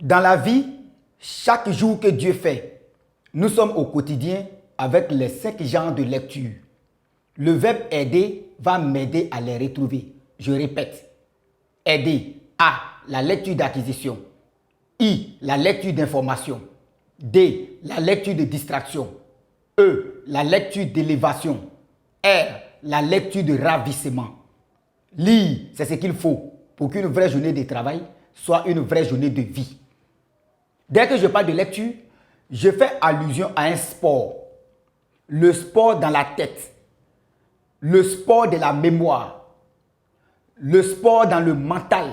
Dans la vie, chaque jour que Dieu fait, nous sommes au quotidien avec les 5 genres de lecture. Le verbe aider va m'aider à les retrouver. Je répète. Aider. A. La lecture d'acquisition. I. La lecture d'information. D. La lecture de distraction. E. La lecture d'élévation. R. La lecture de ravissement. Lire, c'est ce qu'il faut pour qu'une vraie journée de travail soit une vraie journée de vie. Dès que je parle de lecture, je fais allusion à un sport. Le sport dans la tête. Le sport de la mémoire. Le sport dans le mental.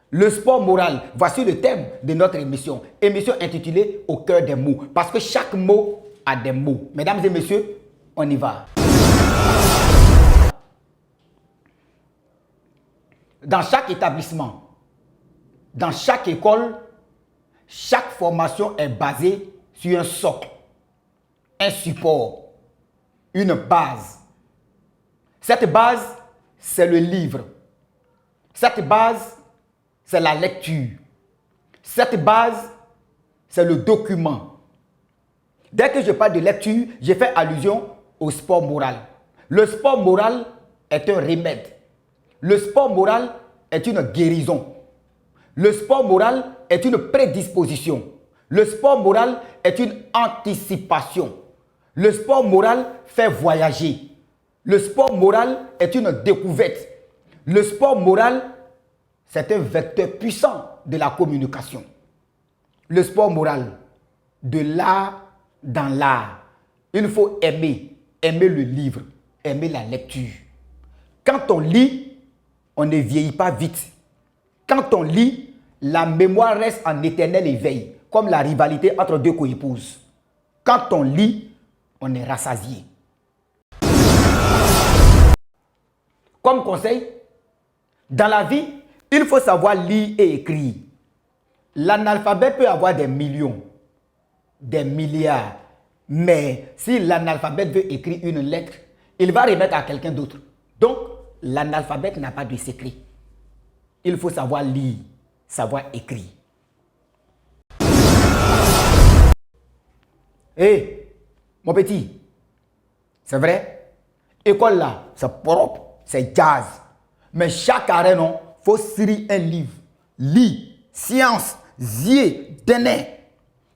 Le sport moral. Voici le thème de notre émission. Émission intitulée Au cœur des mots. Parce que chaque mot a des mots. Mesdames et messieurs, on y va. Dans chaque établissement, dans chaque école, chaque formation est basée sur un socle, un support, une base. Cette base, c'est le livre. Cette base, c'est la lecture. Cette base, c'est le document. Dès que je parle de lecture, je fais allusion au sport moral. Le sport moral est un remède. Le sport moral est une guérison. Le sport moral est une prédisposition. Le sport moral est une anticipation. Le sport moral fait voyager. Le sport moral est une découverte. Le sport moral, c'est un vecteur puissant de la communication. Le sport moral, de l'art dans l'art. Il faut aimer le livre, aimer la lecture. Quand on lit, on ne vieillit pas vite. Quand on lit, la mémoire reste en éternel éveil, comme la rivalité entre deux coépouses. Quand on lit, on est rassasié. Comme conseil, dans la vie, il faut savoir lire et écrire. L'analphabète peut avoir des millions, des milliards, mais si l'analphabète veut écrire une lettre, il va remettre à quelqu'un d'autre. Donc, l'analphabète n'a pas de secret. Il faut savoir lire, savoir écrire. Hé, mon petit, c'est vrai, école là, c'est propre, c'est jazz. Mais chaque arrêt, non, faut lire un livre. Lis, science, zier, déné.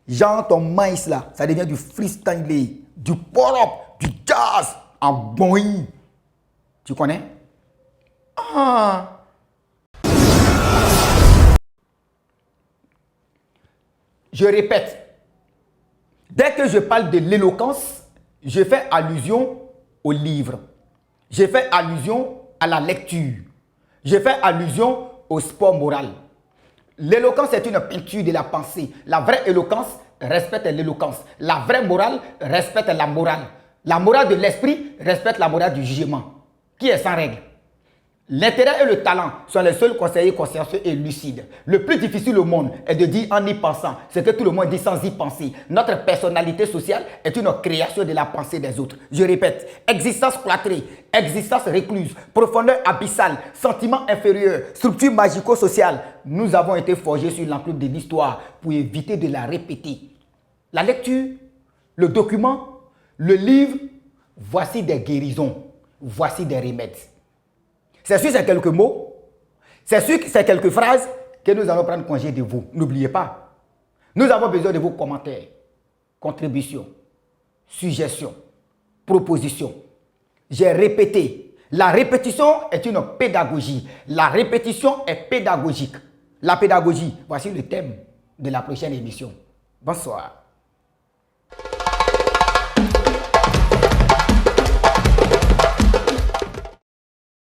Genre ton maïs là, ça devient du freestyle, du propre, du jazz, en boing. Tu connais? Ah! Je répète, dès que je parle de l'éloquence, je fais allusion au livre. Je fais allusion à la lecture. Je fais allusion au sport moral. L'éloquence est une peinture de la pensée. La vraie éloquence respecte l'éloquence. La vraie morale respecte la morale. La morale de l'esprit respecte la morale du jugement, qui est sans règle. L'intérêt et le talent sont les seuls conseillers consciencieux et lucides. Le plus difficile au monde est de dire en y pensant ce que tout le monde dit sans y penser. Notre personnalité sociale est une création de la pensée des autres. Je répète, existence cloîtrée, existence récluse, profondeur abyssale, sentiment inférieur, structure magico-sociale. Nous avons été forgés sur l'enclume de l'histoire pour éviter de la répéter. La lecture, le document, le livre, voici des guérisons, voici des remèdes. C'est sur ces quelques mots, c'est sur ces quelques phrases que nous allons prendre congé de vous. N'oubliez pas, nous avons besoin de vos commentaires, contributions, suggestions, propositions. J'ai répété. La répétition est une pédagogie. La répétition est pédagogique. La pédagogie, voici le thème de la prochaine émission. Bonsoir.